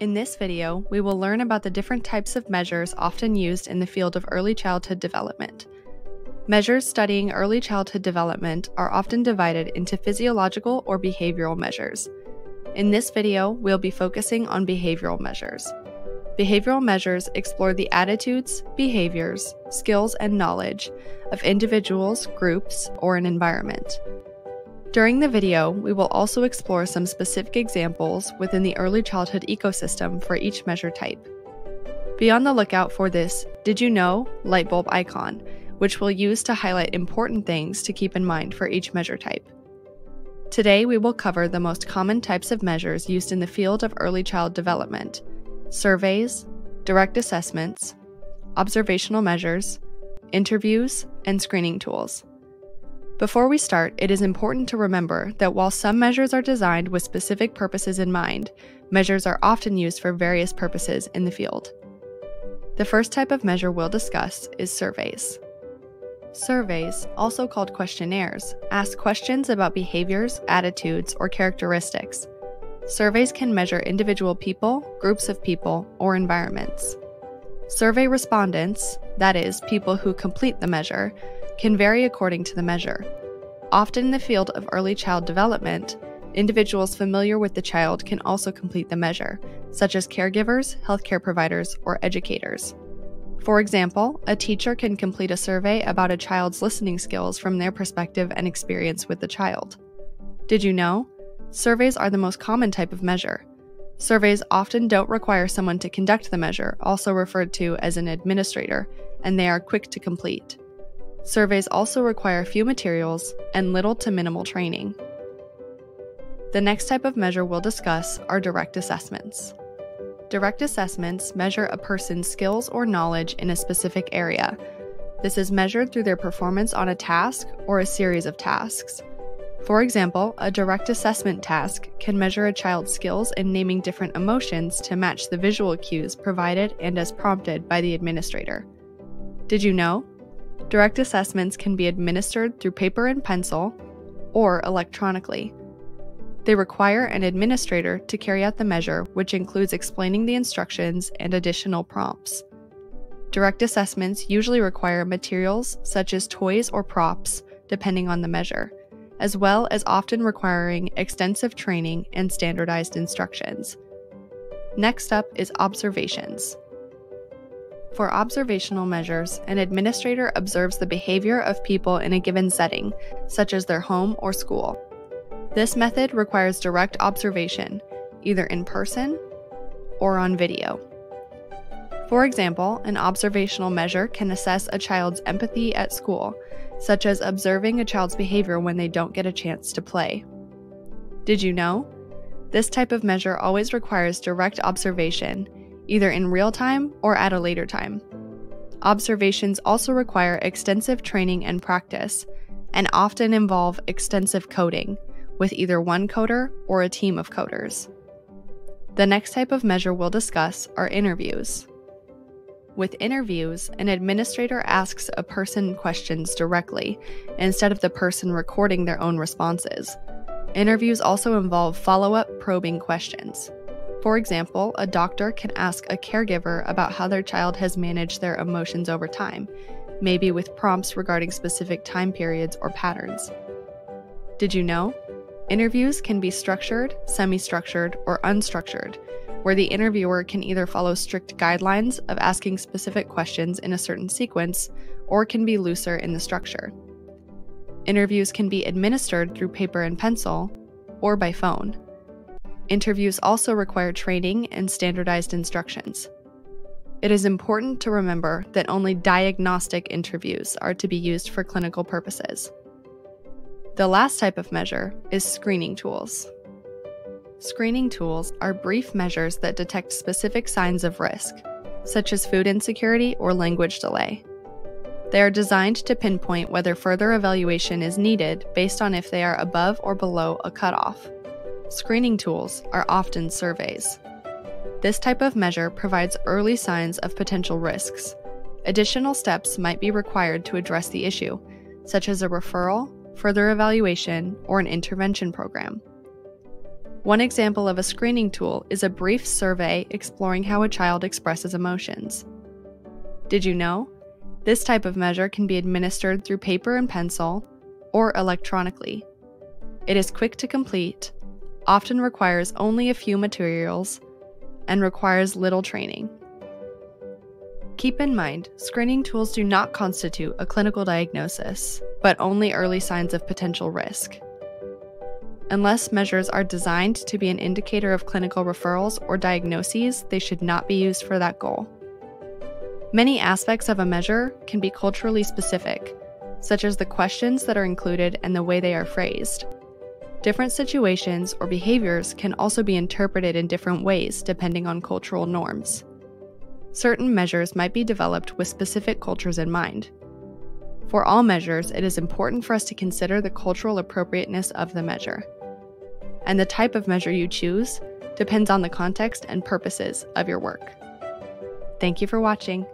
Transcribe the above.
In this video, we will learn about the different types of measures often used in the field of early childhood development. Measures studying early childhood development are often divided into physiological or behavioral measures. In this video, we'll be focusing on behavioral measures. Behavioral measures explore the attitudes, behaviors, skills, and knowledge of individuals, groups, or an environment. During the video, we will also explore some specific examples within the early childhood ecosystem for each measure type. Be on the lookout for this "Did you know?" lightbulb icon, which we'll use to highlight important things to keep in mind for each measure type. Today, we will cover the most common types of measures used in the field of early child development: surveys, direct assessments, observational measures, interviews, and screening tools. Before we start, it is important to remember that while some measures are designed with specific purposes in mind, measures are often used for various purposes in the field. The first type of measure we'll discuss is surveys. Surveys, also called questionnaires, ask questions about behaviors, attitudes, or characteristics. Surveys can measure individual people, groups of people, or environments. Survey respondents, that is, people who complete the measure, can vary according to the measure. Often in the field of early child development, individuals familiar with the child can also complete the measure, such as caregivers, healthcare providers, or educators. For example, a teacher can complete a survey about a child's listening skills from their perspective and experience with the child. Did you know? Surveys are the most common type of measure. Surveys often don't require someone to conduct the measure, also referred to as an administrator, and they are quick to complete. Surveys also require few materials and little to minimal training. The next type of measure we'll discuss are direct assessments. Direct assessments measure a person's skills or knowledge in a specific area. This is measured through their performance on a task or a series of tasks. For example, a direct assessment task can measure a child's skills in naming different emotions to match the visual cues provided and as prompted by the administrator. Did you know? Direct assessments can be administered through paper and pencil or electronically. They require an administrator to carry out the measure, which includes explaining the instructions and additional prompts. Direct assessments usually require materials such as toys or props, depending on the measure, as well as often requiring extensive training and standardized instructions. Next up is observations. For observational measures, an administrator observes the behavior of people in a given setting, such as their home or school. This method requires direct observation, either in person or on video. For example, an observational measure can assess a child's empathy at school, such as observing a child's behavior when they don't get a chance to play. Did you know? This type of measure always requires direct observation, either in real time or at a later time. Observations also require extensive training and practice, and often involve extensive coding, with either one coder or a team of coders. The next type of measure we'll discuss are interviews. With interviews, an administrator asks a person questions directly, instead of the person recording their own responses. Interviews also involve follow-up probing questions. For example, a doctor can ask a caregiver about how their child has managed their emotions over time, maybe with prompts regarding specific time periods or patterns. Did you know? Interviews can be structured, semi-structured, or unstructured, where the interviewer can either follow strict guidelines of asking specific questions in a certain sequence, or can be looser in the structure. Interviews can be administered through paper and pencil, or by phone. Interviews also require training and standardized instructions. It is important to remember that only diagnostic interviews are to be used for clinical purposes. The last type of measure is screening tools. Screening tools are brief measures that detect specific signs of risk, such as food insecurity or language delay. They are designed to pinpoint whether further evaluation is needed based on if they are above or below a cutoff. Screening tools are often surveys. This type of measure provides early signs of potential risks. Additional steps might be required to address the issue, such as a referral, further evaluation, or an intervention program. One example of a screening tool is a brief survey exploring how a child expresses emotions. Did you know? This type of measure can be administered through paper and pencil or electronically. It is quick to complete, often requires only a few materials, and requires little training. Keep in mind, screening tools do not constitute a clinical diagnosis, but only early signs of potential risk. Unless measures are designed to be an indicator of clinical referrals or diagnoses, they should not be used for that goal. Many aspects of a measure can be culturally specific, such as the questions that are included and the way they are phrased. Different situations or behaviors can also be interpreted in different ways depending on cultural norms. Certain measures might be developed with specific cultures in mind. For all measures, it is important for us to consider the cultural appropriateness of the measure. And the type of measure you choose depends on the context and purposes of your work. Thank you for watching.